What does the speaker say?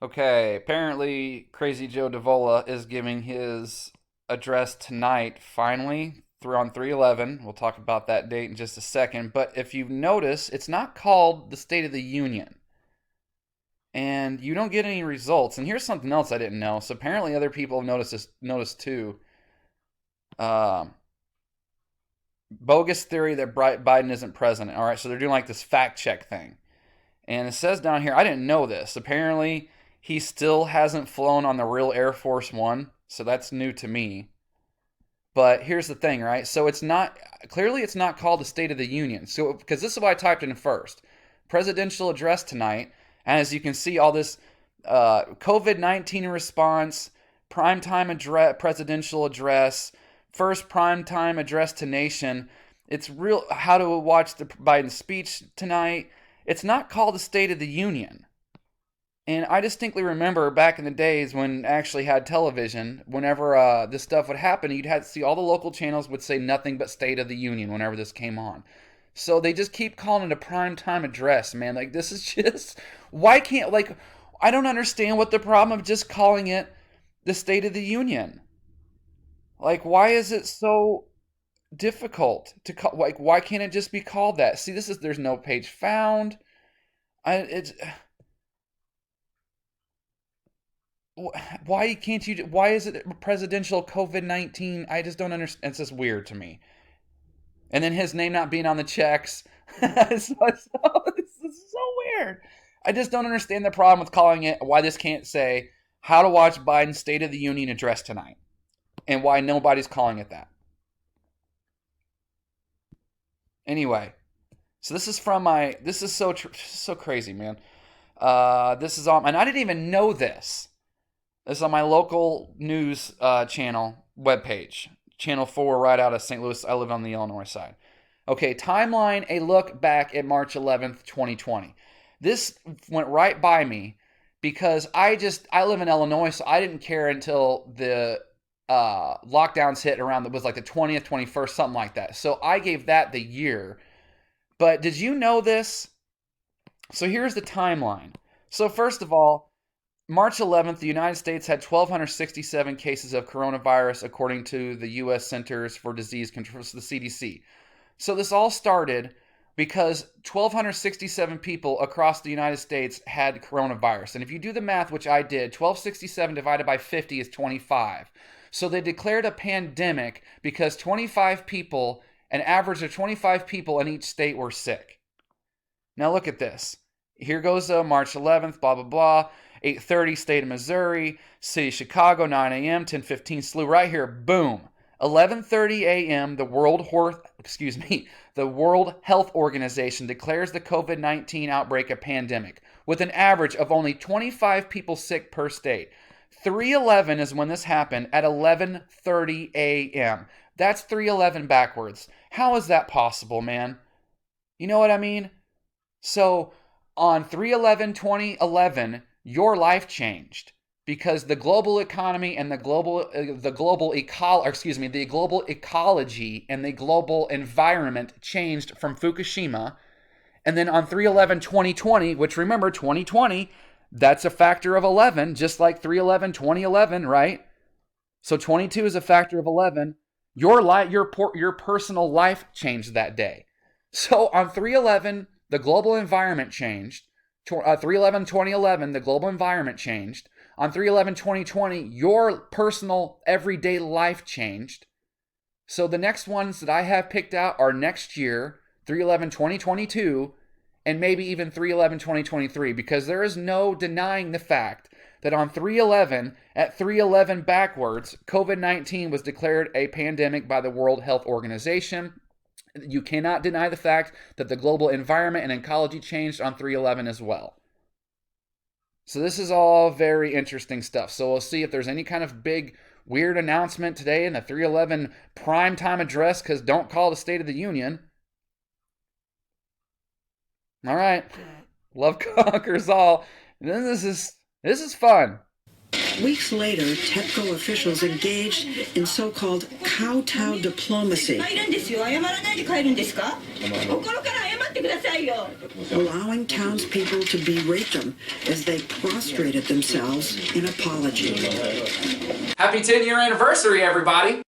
Okay, apparently Crazy Joe Davola is giving his address tonight, finally, through on 311. We'll talk about that date in just a second. But if you notice, it's not called the State of the Union. And you don't get any results. And here's something else I didn't know. So apparently other people have noticed too. Um, Bogus theory that Biden isn't president. All right, so they're doing like this fact check thing. And it says down here, I didn't know this. Apparently, he still hasn't flown on the real Air Force One, so that's new to me. But here's the thing, right? So it's not clearly it's not called the State of the Union. So because this is what I typed in first, presidential address tonight, and as you can see, all this COVID-19 response, primetime address, presidential address, first primetime address to nation. It's real. How to watch the Biden speech tonight. It's not called the State of the Union. And I distinctly remember back in the days when I actually had television, whenever this stuff would happen, you'd have to see all the local channels would say nothing but State of the Union whenever this came on. So they just keep calling it a prime time address, man. Like, this is just, why can't, like, I don't understand what the problem of just calling it the State of the Union. Like, why is it so difficult to call, like, why can't it just be called that? See, there's no page found. It's, why can't you? Why is it presidential COVID-19? I just don't understand. It's just weird to me. And then his name not being on the checks. This is so weird. I just don't understand the problem with calling it. Why this can't say how to watch Biden's State of the Union address tonight, and why nobody's calling it that. Anyway, so this is from my. This is so crazy, man. This is on, and I didn't even know this. This is on my local news channel webpage, Channel 4, right out of St. Louis. I live on the Illinois side. Okay, timeline, a look back at March 11th, 2020. This went right by me because I live in Illinois, so I didn't care until the lockdowns hit around, it was like the 20th, 21st, something like that. So I gave that the year. But did you know this? So here's the timeline. So first of all, March 11th, the United States had 1,267 cases of coronavirus, according to the U.S. Centers for Disease Control, the CDC. So this all started because 1,267 people across the United States had coronavirus. And if you do the math, which I did, 1,267 divided by 50 is 25. So they declared a pandemic because 25 people, an average of 25 people in each state were sick. Now look at this. Here goes March 11th, blah, blah, blah. 8:30, state of Missouri. City of Chicago, 9 a.m. 10:15, SLU right here. Boom. 11:30 a.m. The World Health Organization declares the COVID-19 outbreak a pandemic, with an average of only 25 people sick per state. 3:11 is when this happened at 11:30 a.m. That's 3:11 backwards. How is that possible, man? You know what I mean? So on 3/11/2011, your life changed because the global economy and the global ecology and the global environment changed from Fukushima. And then on 3/11/2020, which remember 2020, that's a factor of 11, just like 3/11/2011, right? So 22 is a factor of 11. Your personal life changed that day. So on 3/11, the global environment changed. 3/11/2011, the global environment changed. On 3/11/2020, your personal everyday life changed. So the next ones that I have picked out are next year, 3/11/2022, and maybe even 3/11/2023, because there is no denying the fact that on 3/11, at 3/11 backwards, COVID-19 was declared a pandemic by the World Health Organization. You cannot deny the fact that the global environment and ecology changed on 3/11 as well. So this is all very interesting stuff. So we'll see if there's any kind of big weird announcement today in the 3/11 primetime address, because don't call the State of the Union. All right. Love conquers all. And then this is fun. Weeks later, TEPCO officials engaged in so-called kowtow diplomacy. allowing townspeople to berate them as they prostrated themselves in apology. Happy 10-year anniversary, everybody.